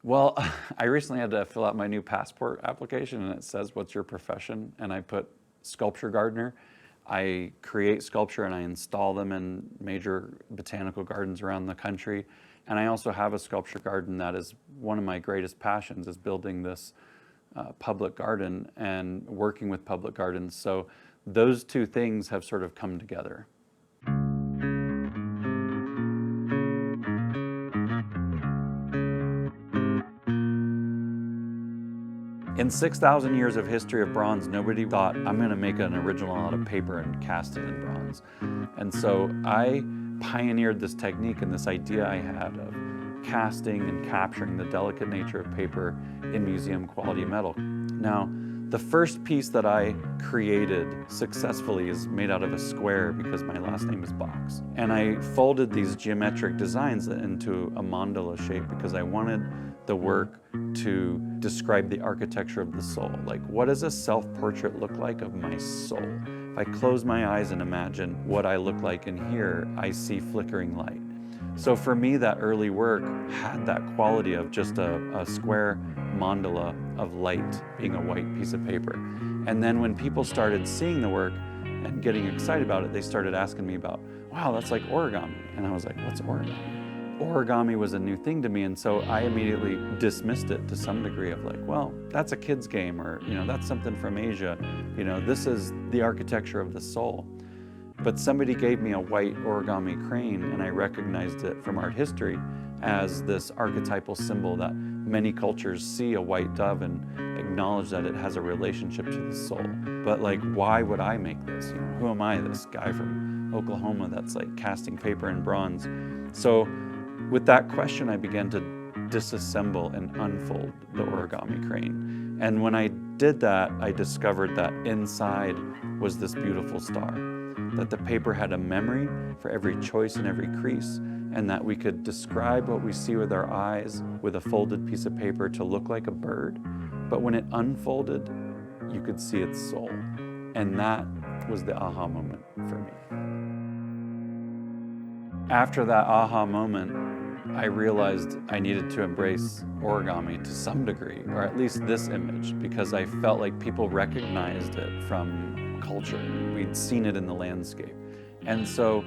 Well, I recently had to fill out my new passport application, and it says, "What's your profession?" And I put sculpture gardener. I create sculpture and I install them in major botanical gardens around the country. And I also have a sculpture garden that is one of my greatest passions, is building this public garden and working with public gardens. So those two things have sort of come together. In 6,000 years of history of bronze, nobody thought, I'm going to make an original out of paper and cast it in bronze. And so I pioneered this technique and this idea I had of casting and capturing the delicate nature of paper in museum quality metal. Now, the first piece that I created successfully is made out of a square because my last name is Box. And I folded these geometric designs into a mandala shape because I wanted the work to describe the architecture of the soul. Like, what does a self-portrait look like of my soul? If I close my eyes and imagine what I look like in here, I see flickering light. So for me, that early work had that quality of just a square mandala of light being a white piece of paper. And then when people started seeing the work and getting excited about it, they started asking me about, wow, that's like origami. And I was like, what's origami? Origami was a new thing to me, and so I immediately dismissed it to some degree of like, well, that's a kid's game, or that's something from Asia. This is the architecture of the soul. But somebody gave me a white origami crane, and I recognized it from art history as this archetypal symbol that many cultures see a white dove and acknowledge that it has a relationship to the soul. But like, why would I make this? Who am I, this guy from Oklahoma that's like casting paper in bronze? So with that question, I began to disassemble and unfold the origami crane. And when I did that, I discovered that inside was this beautiful star, that the paper had a memory for every choice and every crease, and that we could describe what we see with our eyes with a folded piece of paper to look like a bird, but when it unfolded, you could see its soul. And that was the aha moment for me. After that aha moment, I realized I needed to embrace origami to some degree, or at least this image, because I felt like people recognized it from culture. We'd seen it in the landscape. And so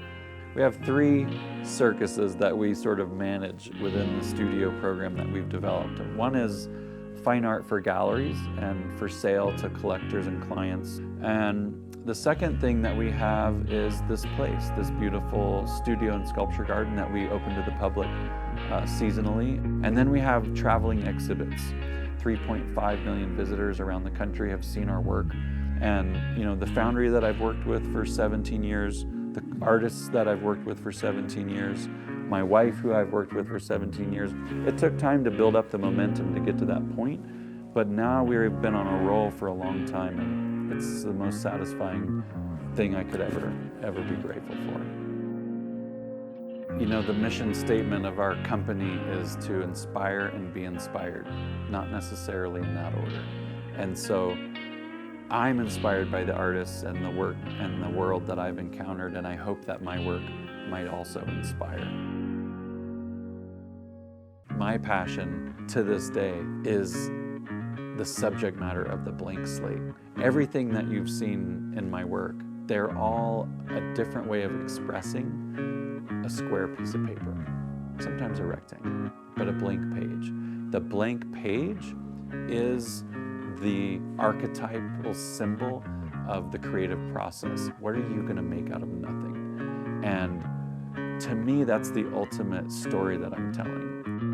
we have 3 circuses that we sort of manage within the studio program that we've developed. One is fine art for galleries and for sale to collectors and clients. And the second thing that we have is this place, this beautiful studio and sculpture garden that we open to the public seasonally. And then we have traveling exhibits. 3.5 million visitors around the country have seen our work. And the foundry that I've worked with for 17 years, the artists that I've worked with for 17 years, my wife who I've worked with for 17 years, it took time to build up the momentum to get to that point. But now we've been on a roll for a long time, and it's the most satisfying thing I could ever be grateful for. The mission statement of our company is to inspire and be inspired, not necessarily in that order. And so I'm inspired by the artists and the work and the world that I've encountered, and I hope that my work might also inspire. My passion to this day is the subject matter of the blank slate. Everything that you've seen in my work, they're all a different way of expressing a square piece of paper, sometimes a rectangle, but a blank page. The blank page is the archetypal symbol of the creative process. What are you going to make out of nothing? And to me, that's the ultimate story that I'm telling.